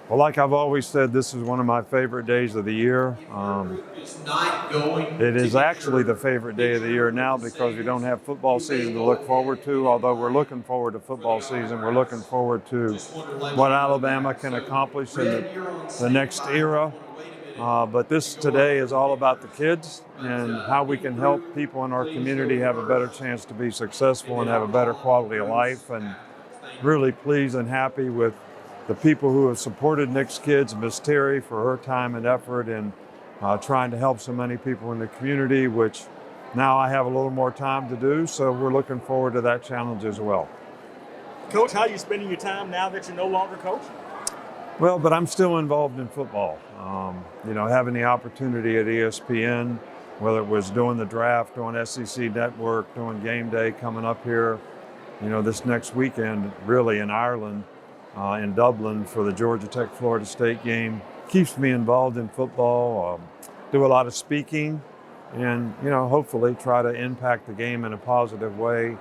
Well, like I've always said, this is one of my favorite days of the year. It is actually the favorite day of the year now because we don't have football season to look forward to. Although we're looking forward to football season, we're looking forward to what Alabama can accomplish in the next era. But this today is all about the kids and how we can help people in our community have a better chance to be successful and have a better quality of life. And really pleased and happy with the people who have supported Nick's kids, Miss Terry for her time and effort in trying to help so many people in the community, which now I have a little more time to do. So we're looking forward to that challenge as well. Coach, how are you spending your time now that you're no longer coaching? Well, but I'm still involved in football. Having the opportunity at ESPN, whether it was doing the draft, doing SEC Network, doing game day coming up here, this next weekend, really in Ireland, in Dublin for the Georgia Tech Florida State game, keeps me involved in football. Do a lot of speaking, and hopefully try to impact the game in a positive way,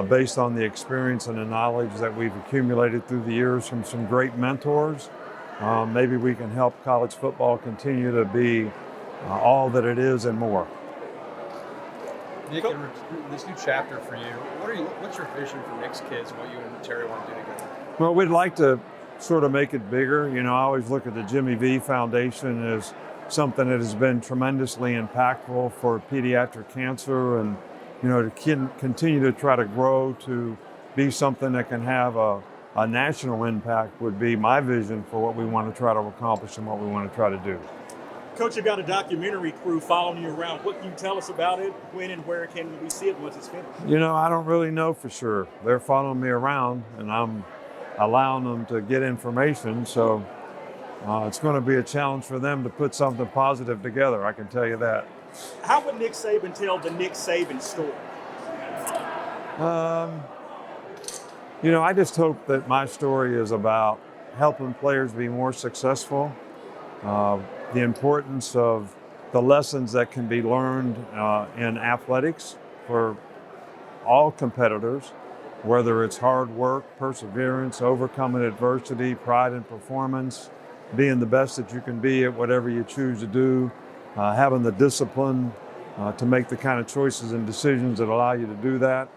based on the experience and the knowledge that we've accumulated through the years from some great mentors. Maybe we can help college football continue to be all that it is and more. Nick, in this new chapter for you, what's your vision for Nick's kids and what you and Terry want to do together? Well, we'd like to sort of make it bigger. I always look at the Jimmy V Foundation as something that has been tremendously impactful for pediatric cancer, and to continue to try to grow to be something that can have a national impact would be my vision for what we want to try to accomplish and what we want to try to do. Coach, you've got a documentary crew following you around. What can you tell us about it? When and where can we see it once it's finished? I don't really know for sure. They're following me around, and I'm allowing them to get information. So it's going to be a challenge for them to put something positive together, I can tell you that. How would Nick Saban tell the Nick Saban story? I just hope that my story is about helping players be more successful, the importance of the lessons that can be learned in athletics for all competitors, whether it's hard work, perseverance, overcoming adversity, pride in performance, being the best that you can be at whatever you choose to do, having the discipline to make the kind of choices and decisions that allow you to do that.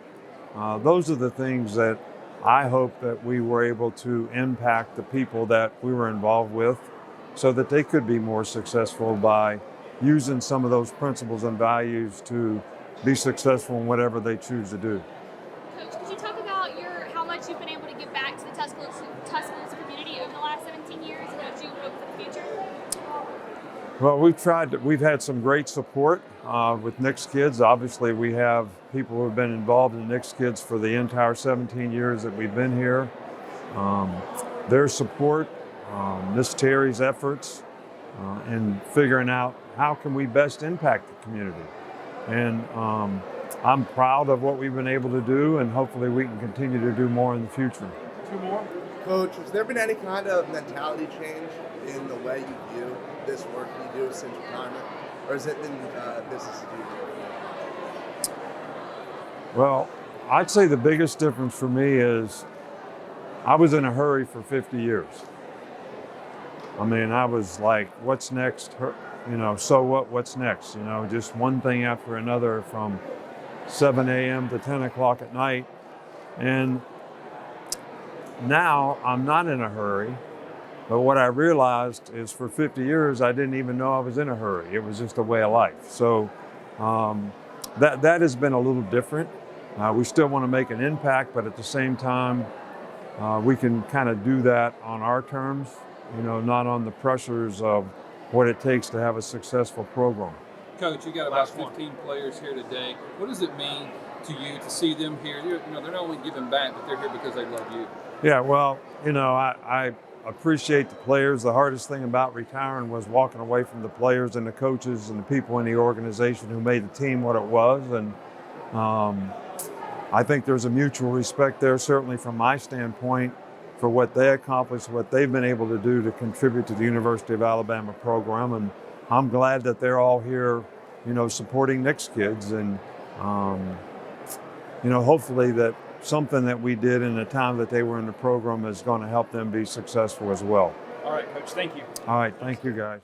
Those are the things that I hope that we were able to impact the people that we were involved with so that they could be more successful by using some of those principles and values to be successful in whatever they choose to do. Coach, could you talk about how much you've been able to give back to the Tuscaloosa community over the last 17 years and what you hope for the future? Well, we've had some great support with Nick's kids. Obviously, we have people who have been involved in Nick's kids for the entire 17 years that we've been here. Their support, Miss Terry's efforts in figuring out how can we best impact the community. And I'm proud of what we've been able to do, and hopefully we can continue to do more in the future. Two more. Coach, has there been any kind of mentality change in the way you view this work you do since retirement? Or has it been business as usual? Well, I'd say the biggest difference for me is I was in a hurry for 50 years. I mean, I was like, what's next? So what's next? Just one thing after another from 7 a.m. to 10 o'clock at night. And now I'm not in a hurry, but what I realized is for 50 years, I didn't even know I was in a hurry. It was just a way of life. So that has been a little different. We still want to make an impact, but at the same time, we can kind of do that on our terms, not on the pressures of what it takes to have a successful program. Coach, you got about 15 players here today. What does it mean to you to see them here? They're not only giving back, but they're here because they love you. Yeah, well, I appreciate the players. The hardest thing about retiring was walking away from the players and the coaches and the people in the organization who made the team what it was. And I think there's a mutual respect there, certainly from my standpoint, for what they accomplished, what they've been able to do to contribute to the University of Alabama program. And I'm glad that they're all here, supporting Nick's kids. And, hopefully that something that we did in the time that they were in the program is going to help them be successful as well. All right, Coach. Thank you. All right, thank you guys.